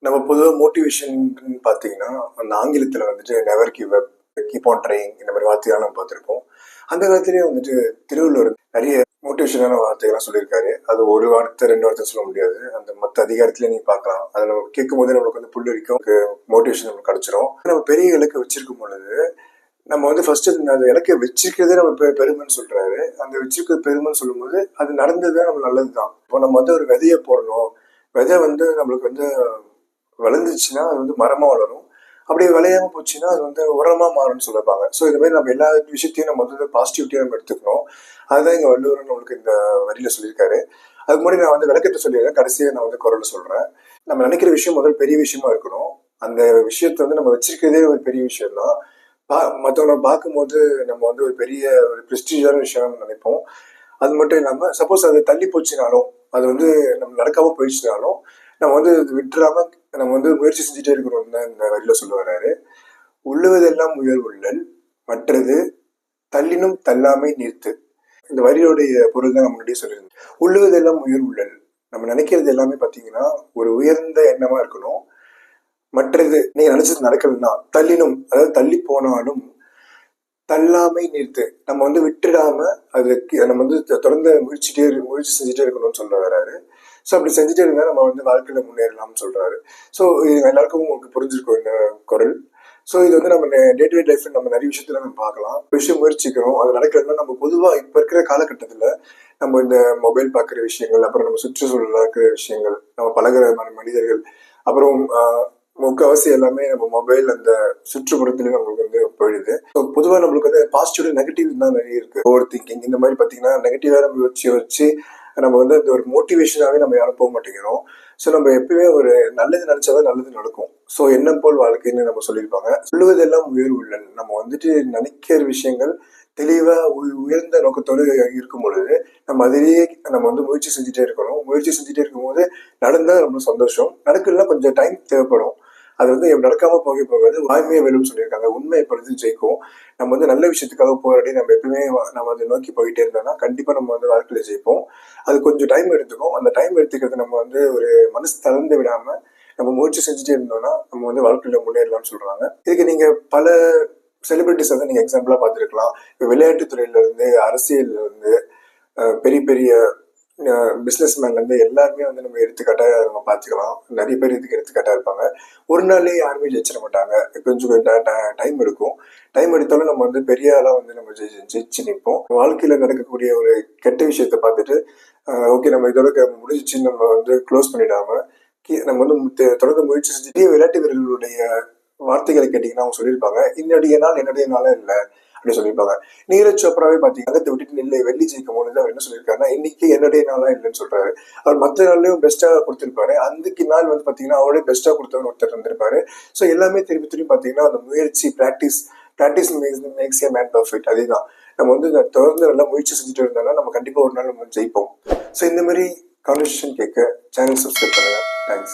நம்ம பொதுவாக மோட்டிவேஷன் பார்த்தீங்கன்னா, அந்த ஆங்கிலத்தில் வந்துட்டு never give up, keep on trying இந்த மாதிரி வார்த்தைகள்லாம் நம்ம பார்த்துருப்போம். அந்த காலத்திலேயே வந்துட்டு திருவள்ளுவர் நிறைய மோட்டிவேஷனான வார்த்தைகள்லாம் சொல்லியிருக்காரு. அது ஒரு வார்த்தை, 2 வார்த்தை சொல்ல முடியாது. அந்த மற்ற அதிகாரத்திலே நீங்க பார்க்கலாம். அதை நம்ம கேட்கும்போதே நம்மளுக்கு வந்து புல்லரிக்கும், மோட்டிவேஷன் நம்மளுக்கு கிடைச்சிரும். நம்ம பெரிய இலக்கை வச்சிருக்கும் பொழுது, நம்ம வந்து ஃபர்ஸ்ட் அந்த இலக்கை வச்சிருக்கிறதே நம்ம பெருமைன்னு சொல்றாரு. அந்த வச்சிருக்கிறது பெருமைன்னு சொல்லும்போது, அது நடந்ததுதான் நம்ம நல்லது தான். இப்போ நம்ம வந்து ஒரு விதையை போடணும். விதை வந்து நம்மளுக்கு வந்து வளர்ந்துச்சுன்னா அது வந்து மரமா வளரும். அப்படி விளையாம போச்சுன்னா அது வந்து உரமா மாறும்னு சொல்லிருப்பாங்க. ஸோ இது மாதிரி நம்ம எல்லா விஷயத்தையும் நம்ம வந்து பாசிட்டிவிட்டியா நம்ம எடுத்துக்கணும். அதுதான் இங்க வள்ளுவர் நம்மளுக்கு இந்த வரியில சொல்லியிருக்காரு. அதுக்கு முன்னாடி நான் வந்து விளக்கத்தை சொல்லிடுறேன். கடைசியா நான் வந்து குரல் சொல்றேன். நம்ம நினைக்கிற விஷயம் முதல் பெரிய விஷயமா இருக்கணும். அந்த விஷயத்தை வந்து நம்ம வச்சிருக்கிறதே ஒரு பெரிய விஷயம் தான். மற்றவங்க பார்க்கும்போது நம்ம வந்து ஒரு பெரிய ஒரு பிரஸ்டீஜான விஷயம் நினைப்போம். அது மட்டும் இல்லாம சப்போஸ் அது தள்ளி போச்சுனாலும், அது வந்து நம்ம நடக்காம போயிடுச்சுனாலும், நம்ம வந்து விட்டுறாம நம்ம வந்து முயற்சி செஞ்சுட்டே இருக்கணும்னு தான் இந்த வரியில சொல்ல வர்றாரு. உள்ளுவதெல்லாம் உயர்வுள்ளல், மற்றது தள்ளினும் தள்ளாமை நீர்த்து. இந்த வரியோடைய பொருள் தான் நம்ம முன்னாடியே சொல்லியிருந்தோம். உள்ளுவதெல்லாம் உயர்வுள்ளல், நம்ம நினைக்கிறது எல்லாமே பார்த்தீங்கன்னா ஒரு உயர்ந்த எண்ணமா இருக்கணும். மற்றது நீங்க நினைச்சது நடக்கலன்னா தள்ளினும், அதாவது தள்ளி போனாலும் தள்ளாமை நிறுத்து, நம்ம வந்து விட்டுடாம அதுக்கு நம்ம வந்து தொடர்ந்து முயற்சி செஞ்சுட்டே இருக்கணும்னு சொல்ல வர்றாரு. ஸோ அப்படி செஞ்சுட்டே இருந்தால் நம்ம வந்து வாழ்க்கையில முன்னேறலாம்னு சொல்றாரு. ஸோ இது எல்லாருக்கும் உங்களுக்கு புரிஞ்சிருக்கும் இந்த குரல். ஸோ இது வந்து நம்ம டே டு டே லைஃப்ல நம்ம நிறைய விஷயத்துல நம்ம பார்க்கலாம். விஷயம் முயற்சிக்கிறோம், அது நடக்கலன்னா நம்ம பொதுவாக இப்போ இருக்கிற காலகட்டத்தில் நம்ம இந்த மொபைல் பார்க்குற விஷயங்கள், அப்புறம் நம்ம சுற்றுச்சூழலில் இருக்கிற விஷயங்கள், நம்ம பழகிற மனிதர்கள், அப்புறம் முக்கால்வாசி எல்லாமே நம்ம மொபைல் அந்த சுற்றுப்புறத்துலயும் நம்மளுக்கு வந்து போயிடுது. ஸோ பொதுவாக நம்மளுக்கு வந்து பாசிட்டிவ் நெகட்டிவ் தான் நிறைய இருக்கு. ஓவர் திங்கிங் இந்த மாதிரி பார்த்தீங்கன்னா நெகட்டிவா நம்ம வச்சு நம்ம வந்து அந்த ஒரு மோட்டிவேஷனாவே நம்ம யாரும் போக மாட்டேங்கிறோம். ஸோ நம்ம எப்பயுமே ஒரு நல்லது நினைச்சாதான் நல்லது நடக்கும். ஸோ எண்ணம் போல் வாழ்க்கைன்னு நம்ம சொல்லியிருப்பாங்க. சொல்லுவதெல்லாம் உயர்வு உள்ளல், நம்ம வந்துட்டு நினைக்கிற விஷயங்கள் தெளிவா உயர்ந்த நோக்கத்தோடு இருக்கும் பொழுது நம்ம அதிலேயே நம்ம வந்து முயற்சி செஞ்சுட்டே இருக்கணும். முயற்சி செஞ்சுட்டே இருக்கும்போது நடந்தா ரொம்ப சந்தோஷம், நடக்கலன்னா கொஞ்சம் டைம் தேவைப்படும். அது வந்து நடக்காம போகாது. வாய்மையை வெல்லும்னு சொல்லியிருக்காங்க. உண்மை எப்பொழுதும் ஜெயிக்கும். நம்ம வந்து நல்ல விஷயத்துக்காக போராடி நம்ம எப்பவுமே நம்ம அதை நோக்கி போயிட்டே இருந்தோம்னா கண்டிப்பா நம்ம வந்து வாழ்க்கையில ஜெயிப்போம். அது கொஞ்சம் டைம் எடுத்துக்கும். அந்த டைம் எடுத்துக்கிறது நம்ம வந்து ஒரு மனசு தளர்ந்து விடாம நம்ம முயற்சி செஞ்சுட்டே இருந்தோம்னா நம்ம வந்து வாழ்க்கையில முன்னேறலாம்னு சொல்றாங்க. இதுக்கு நீங்க பல செலிபிரிட்டிஸ் வந்து நீங்க எக்ஸாம்பிளா பார்த்துருக்கலாம். இப்போ விளையாட்டு துறையில இருந்து, அரசியல்ல இருந்து, பெரிய பெரிய பிஸ்னஸ் மேன்ல இருந்து எல்லாருமே வந்து நம்ம எடுத்துக்காட்டா நம்ம பார்த்துக்கலாம். நிறைய பேர் இதுக்கு எடுத்துக்காட்டா இருப்பாங்க. ஒரு நாள்லயே யாருமே ஜெயிச்சிட மாட்டாங்க. கொஞ்சம் டைம் எடுக்கும். டைம் எடுத்தாலும் நம்ம வந்து பெரிய ஆளா வந்து நம்ம ஜெயிச்சு நிற்போம். வாழ்க்கையில நடக்கக்கூடிய ஒரு கெட்ட விஷயத்த பார்த்துட்டு ஓகே நம்ம இதோட முடிஞ்சிச்சுன்னு நம்ம வந்து க்ளோஸ் பண்ணிடாம நம்ம வந்து தொடர்ந்து முயற்சி செஞ்சுட்டே விளையாட்டு வீரர்களுடைய வார்த்தைகளை கேட்டீங்கன்னா அவங்க சொல்லியிருப்பாங்க, என்னுடைய நாள் என்னுடைய நாளும் இல்லை அப்படின்னு சொல்லியிருப்பாங்க. நீரஜ் சோப்ராவே பார்த்தீங்கன்னா தங்கத்தை விட்டுட்டு நில்லை வெள்ளி ஜெயிக்கும் பொழுது அவர் என்ன சொல்லியிருக்காருன்னா இன்னைக்கு என்னுடைய நாளா இல்லைன்னு சொல்றாரு. அவர் மற்ற நாள்லயும் பெஸ்டா கொடுத்திருப்பாரு. அன்றைக்கு நாள் வந்து பார்த்தீங்கன்னா அவரே பெஸ்டா கொடுத்தவர் ஒருத்தர் இருந்திருப்பாரு. ஸோ எல்லாமே திருப்பி திருப்பி பார்த்தீங்கன்னா அந்த முயற்சி practice makes a man perfect. அதேதான் நம்ம வந்து தொடர்ந்து நல்லா முயற்சி செஞ்சுட்டு இருந்தோம்னா நம்ம கண்டிப்பா ஒரு நாள் நம்ம ஜெயிப்போம். ஸோ இந்த மாதிரி கான்வர்சேஷன் கேட்க சேனல் சப்ஸ்கிரைப் பண்ணுங்க. தேங்க்ஸ்.